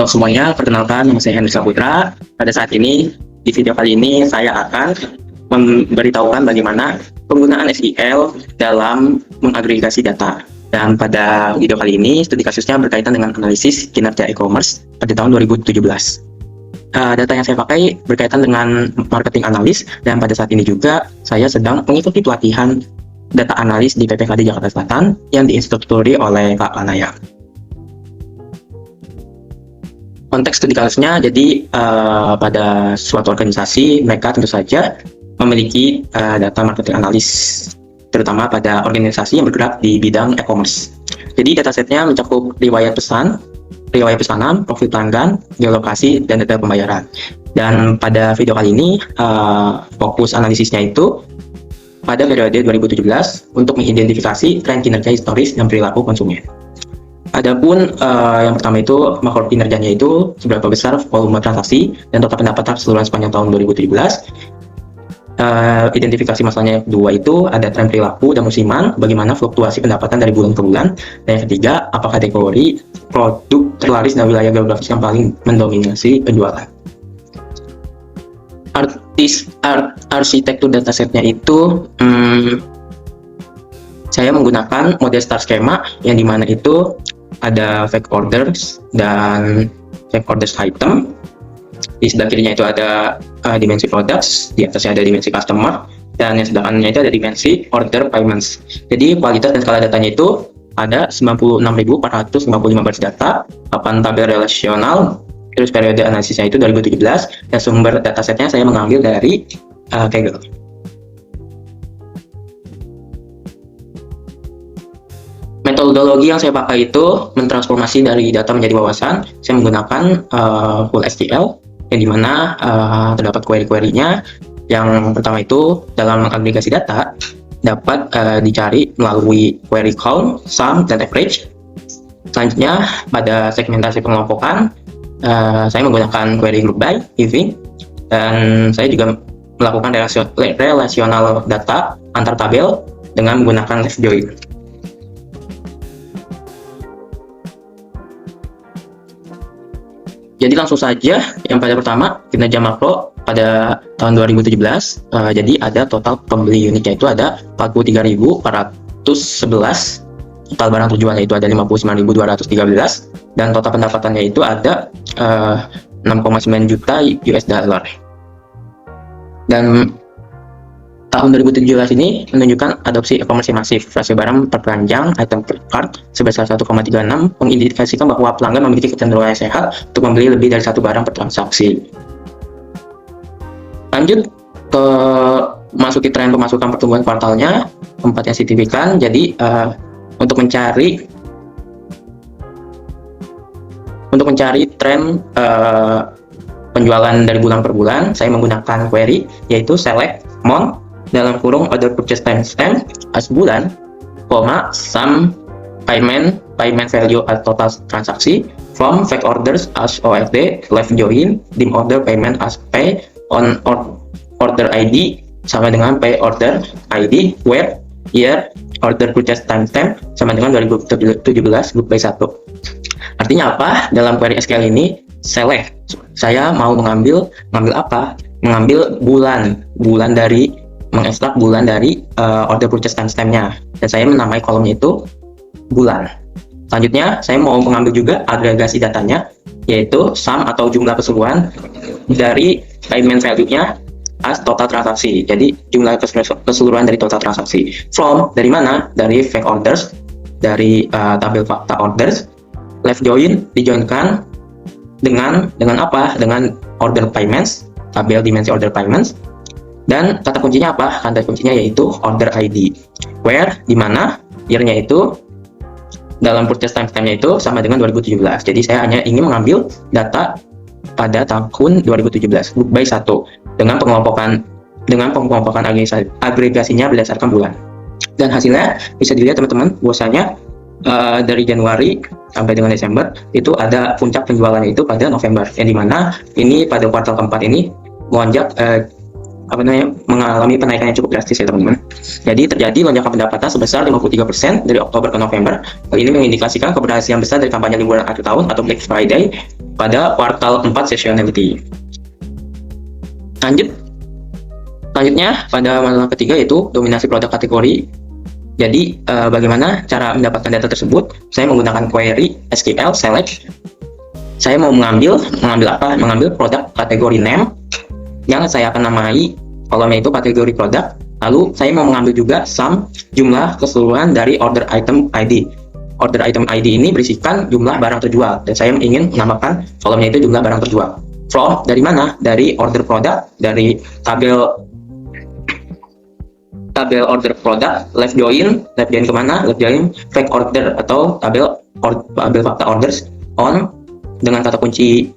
Halo semuanya, perkenalkan nama saya Henry Saputra. Pada saat ini, di video kali ini saya akan memberitahukan bagaimana penggunaan SQL dalam mengagregasi data. Dan pada video kali ini, studi kasusnya berkaitan dengan analisis kinerja e-commerce pada tahun 2017. Data yang saya pakai berkaitan dengan marketing analis, dan pada saat ini juga saya sedang mengikuti pelatihan data analis di PPKD Jakarta Selatan yang diinstrukturi oleh Kak Anaya. Konteks studi kasusnya, jadi pada suatu organisasi mereka tentu saja memiliki data marketing analis, terutama pada organisasi yang bergerak di bidang e-commerce. Jadi datasetnya mencakup riwayat pesanan, profil pelanggan, geolokasi, dan data pembayaran. Dan pada video kali ini fokus analisisnya itu pada periode 2017 untuk mengidentifikasi tren kinerja historis dan perilaku konsumen. Adapun yang pertama itu makro kinerjanya itu seberapa besar volume transaksi dan total pendapatan keseluruhan sepanjang tahun 2017. Identifikasi masalahnya yang kedua itu ada tren perilaku dan musiman, bagaimana fluktuasi pendapatan dari bulan ke bulan. Dan yang ketiga, apa kategori produk terlaris dan wilayah geografis yang paling mendominasi penjualan. Arsitektur datasetnya itu saya menggunakan model star schema yang dimana itu ada fake orders dan fake orders item. Di sebelah kirinya itu ada dimensi products, di atasnya ada dimensi customer, dan yang sebelah kanannya itu ada dimensi order payments. Jadi kualitas dan skala datanya itu ada 96.455 baris data, 8 tabel relasional, terus periode analisisnya itu 2017, dan sumber datasetnya saya mengambil dari Kaggle. Metodologi yang saya pakai itu mentransformasi dari data menjadi wawasan. Saya menggunakan full SQL yang dimana terdapat query-query-nya. Yang pertama itu dalam mengagregasi data dapat dicari melalui query count, sum, dan average. Selanjutnya pada segmentasi pengelompokan saya menggunakan query group by, giving, dan saya juga melakukan relasional data antar tabel dengan menggunakan left join. Jadi langsung saja, yang pada pertama, kinerja makro pada tahun 2017, jadi ada total pembeli unitnya itu ada 43.411, total barang terjualnya itu ada 59.213, dan total pendapatannya itu ada 6,9 juta US dollar. Dan tahun 2017 ini menunjukkan adopsi e-commerce masif. Rasio barang per keranjang item per cart sebesar 1,36 mengindikasikan bahwa pelanggan memiliki kecenderungan yang sehat untuk membeli lebih dari satu barang per transaksi. Lanjut ke masuki tren pemasukan pertumbuhan kuartalnya, 4 yang signifikan. Jadi untuk mencari tren penjualan dari bulan per bulan, saya menggunakan query yaitu select month dalam kurung order purchase timestamp as bulan, sum payment value as total transaksi, from fake orders as OFD, left join, dim order payment as pay on order ID sama dengan pay order ID, where year order purchase timestamp sama dengan 2017 group by 1. Artinya apa? Dalam query SQL ini select, saya mau mengambil apa? Mengambil bulan dari mengekstrak bulan dari order purchase timestamp-nya, dan saya menamai kolomnya itu bulan. Selanjutnya saya mau mengambil juga agregasi datanya, yaitu sum atau jumlah keseluruhan dari payment value-nya as total transaksi. Jadi jumlah keseluruhan dari total transaksi. From dari mana? Dari fake orders, dari tabel fakta orders. Left join dijoinkan dengan apa? Dengan order payments, tabel dimensi order payments. Dan kata kuncinya apa? Kata kuncinya yaitu order ID, where di mana year-nya itu dalam purchase timestamp-nya itu sama dengan 2017. Jadi saya hanya ingin mengambil data pada tahun 2017 group by 1 dengan pengelompokan agregasinya berdasarkan bulan. Dan hasilnya bisa dilihat teman-teman, bahwasanya dari Januari sampai dengan Desember itu ada puncak penjualannya itu pada November, yang dimana ini pada kuartal keempat ini melonjak mengalami kenaikan yang cukup drastis ya teman-teman. Jadi terjadi lonjakan pendapatan sebesar 53% dari Oktober ke November. Hal ini mengindikasikan keberhasilan besar dari kampanye liburan akhir tahun atau Black Friday pada kuartal 4 seasonality. Selanjutnya pada masalah ketiga yaitu dominasi produk kategori. Jadi bagaimana cara mendapatkan data tersebut? Saya menggunakan query SQL select. Saya mau mengambil apa? Mengambil produk kategori name yang saya akan namai kolomnya itu kategori produk. Lalu saya mau mengambil juga sum jumlah keseluruhan dari order item ID. Order item ID ini berisikan jumlah barang terjual dan saya ingin menambahkan kolomnya itu jumlah barang terjual. From dari mana? Dari order produk, dari tabel order produk, left join kemana? Left join fact order atau tabel fakta orders on dengan kata kunci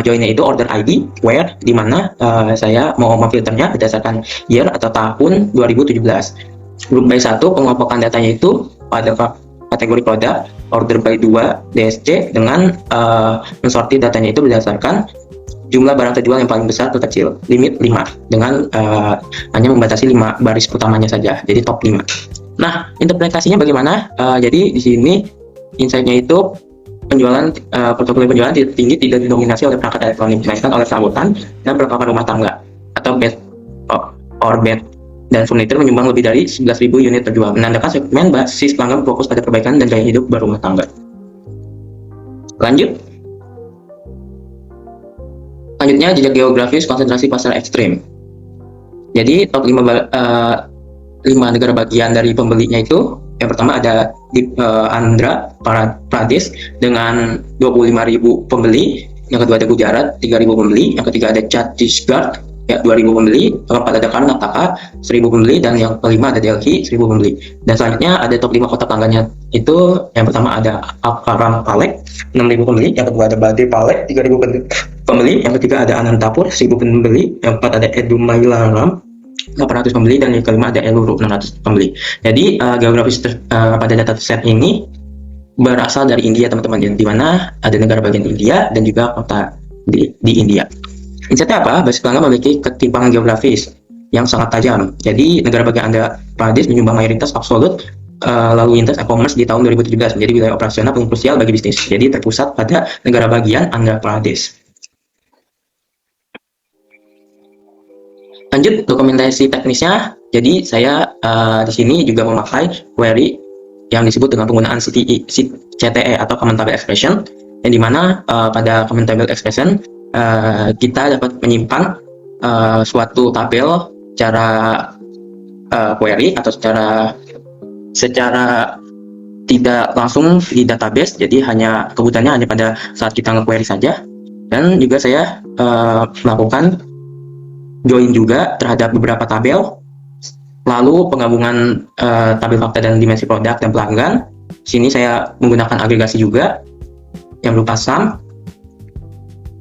joinnya itu order ID, where di mana saya mau memfilternya berdasarkan year atau tahun 2017. Grup by 1 pengumpulan datanya itu pada kategori produk, order by 2 DSC dengan mensortir datanya itu berdasarkan jumlah barang terjual yang paling besar terkecil, limit 5 dengan hanya membatasi 5 baris utamanya saja, jadi top 5. Nah, interpretasinya bagaimana? Jadi di sini insight-nya itu portofolio penjualan tinggi tidak didominasi oleh perangkat elektronik, melainkan oleh perabotan dan perlengkapan rumah tangga atau bed dan furniture menyumbang lebih dari 11.000 unit terjual, menandakan segmen basis pelanggan fokus pada perbaikan dan gaya hidup berumah tangga. Selanjutnya jejak geografis konsentrasi pasar ekstrim. Jadi top 5 negara bagian dari pembelinya itu, yang pertama ada di Andhra Pradesh dengan 25.000 pembeli, yang kedua ada Gujarat 3.000 pembeli, yang ketiga ada Chhattisgarh ya 2.000 pembeli, keempat ada Karnataka 1.000 pembeli, dan yang kelima ada Delhi 1.000 pembeli. Dan selanjutnya ada top 5 kota tangganya itu, yang pertama ada Akaram Palek 6.000 pembeli, yang kedua ada Bade Palek 3.000 pembeli, yang ketiga ada Anantapur 1.000 pembeli, yang keempat ada Edumailaram 800 pembeli, dan yang kelima ada Eluru 600 pembeli. Jadi geografis pada dataset ini berasal dari India teman-teman, di mana ada negara bagian India dan juga kota di India. Insight-nya apa? Basis pelanggan memiliki ketimpangan geografis yang sangat tajam. Jadi negara bagian Andhra Pradesh menyumbang mayoritas absolut lalu lintas e-commerce di tahun 2017, menjadi wilayah operasional paling krusial bagi bisnis. Jadi terpusat pada negara bagian Andhra Pradesh. Lanjut dokumentasi teknisnya. Jadi saya di sini juga memakai query yang disebut dengan penggunaan CTE atau Common Table Expression, yang dimana pada Common Table Expression kita dapat menyimpan suatu tabel secara query atau secara tidak langsung di database. Jadi kebutuhannya hanya pada saat kita nge-query saja. Dan juga saya melakukan join juga terhadap beberapa tabel, lalu penggabungan tabel fakta dan dimensi produk dan pelanggan. Sini saya menggunakan agregasi juga yang berupa sum,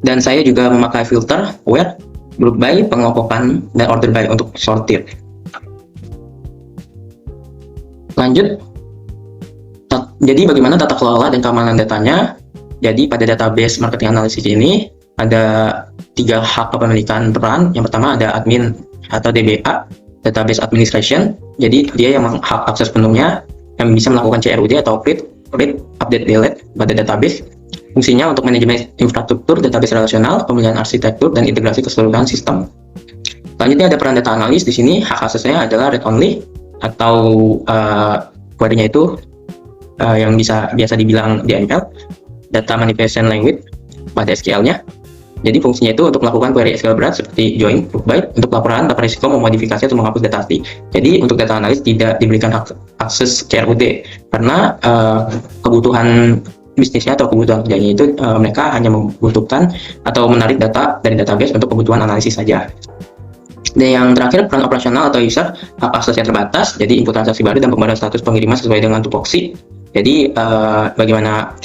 dan saya juga memakai filter where, group by, pengelompokan, dan order by untuk sortir. Lanjut, jadi bagaimana tata kelola dan keamanan datanya? Jadi pada database marketing analysis ini ada 3 hak kepemilikan peran. Yang pertama ada admin atau DBA, database administration. Jadi dia yang hak akses penuhnya, yang bisa melakukan CRUD atau create, update, delete pada database. Fungsinya untuk manajemen infrastruktur database relasional, pemilihan arsitektur, dan integrasi keseluruhan sistem. Selanjutnya ada peran data analis. Di sini hak aksesnya adalah read only atau query-nya itu yang biasa dibilang DML, data manipulation language pada SQL-nya. Jadi fungsinya itu untuk melakukan query SQL berat seperti join, group by, untuk laporan tanpa risiko memodifikasi atau menghapus data asli. Jadi untuk data analis tidak diberikan akses CRUD karena kebutuhan bisnisnya atau kebutuhan kerjanya itu mereka hanya membutuhkan atau menarik data dari database untuk kebutuhan analisis saja. Dan yang terakhir, peran operasional atau user, hak aksesnya terbatas, jadi input transaksi baru dan pembaruan status pengiriman sesuai dengan tupoksi. Jadi bagaimana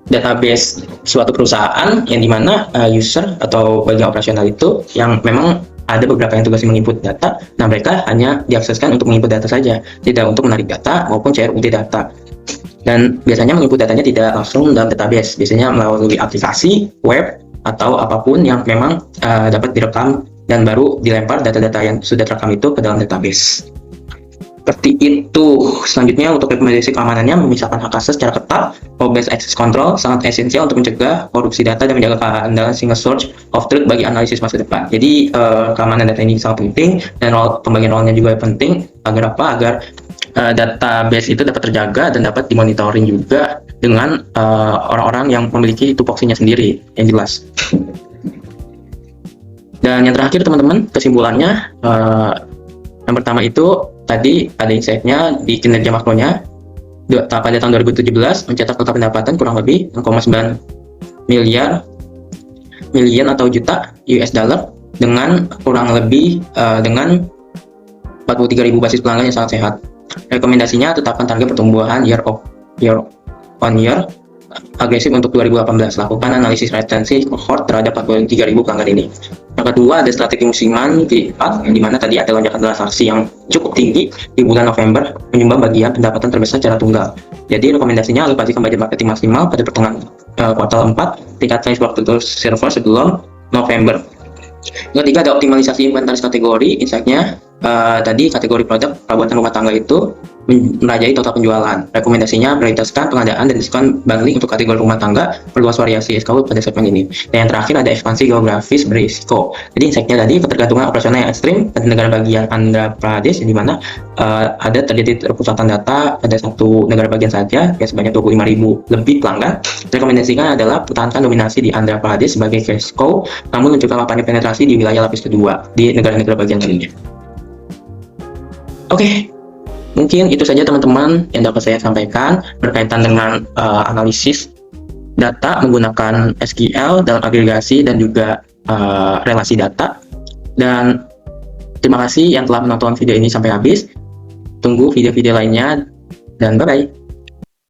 database suatu perusahaan yang dimana user atau bagian operasional itu yang memang ada beberapa yang tugasnya menginput data, nah mereka hanya diakseskan untuk menginput data saja, tidak untuk menarik data maupun CRUD data. Dan biasanya menginput datanya tidak langsung dalam database, biasanya melalui aplikasi, web, atau apapun yang memang dapat direkam dan baru dilempar data-data yang sudah terekam itu ke dalam database. Seperti itu. Selanjutnya untuk rekomendasi keamanannya, memisahkan hak akses secara ketat, role-based access control sangat esensial untuk mencegah korupsi data dan menjaga keandalan single source of truth bagi analisis masa depan. Jadi keamanan data ini sangat penting, dan pembagian role-nya juga penting. Agar apa? Agar database itu dapat terjaga dan dapat dimonitoring juga dengan orang-orang yang memiliki tupoksinya sendiri yang jelas. Dan yang terakhir teman-teman, kesimpulannya yang pertama itu tadi ada insight-nya di kinerja makronya pada tahun 2017 mencetak total pendapatan kurang lebih 1,9 miliar atau juta US dollar dengan kurang lebih dengan 43.000 basis pelanggan yang sangat sehat. Rekomendasinya tetapkan target pertumbuhan year on year agresif untuk 2018. Lakukan analisis retensi cohort terhadap 43.000 pelanggan ini. Yang kedua ada strategi musiman Q4, di mana tadi ada lonjakan transaksi yang cukup tinggi di bulan November, menyumbang bagian pendapatan terbesar secara tunggal. Jadi rekomendasinya alokasikan budget marketing maksimal pada pertengahan kuartal 4, tingkat size waktu server sebelum November. Yang ketiga ada optimalisasi inventaris kategori. Insight-nya tadi kategori produk perabotan rumah tangga itu merajai total penjualan. Rekomendasinya prioritaskan pengadaan dan diskon bundling untuk kategori rumah tangga, perluas variasi SKU pada segmen ini. Dan yang terakhir ada ekspansi geografis berisiko. Jadi insight-nya tadi ketergantungan operasional yang ekstrim pada negara bagian Andhra Pradesh, di mana ada terjadi terpusatan data pada satu negara bagian saja yang sebanyak 25.000 lebih pelanggan. Rekomendasikan adalah pertahankan dominasi di Andhra Pradesh sebagai cash cow, namun mencoba mapannya penetrasi di wilayah lapis kedua di negara-negara bagian lainnya. Oke. Mungkin itu saja teman-teman yang dapat saya sampaikan berkaitan dengan analisis data menggunakan SQL dalam agregasi dan juga relasi data. Dan terima kasih yang telah menonton video ini sampai habis. Tunggu video-video lainnya dan bye-bye.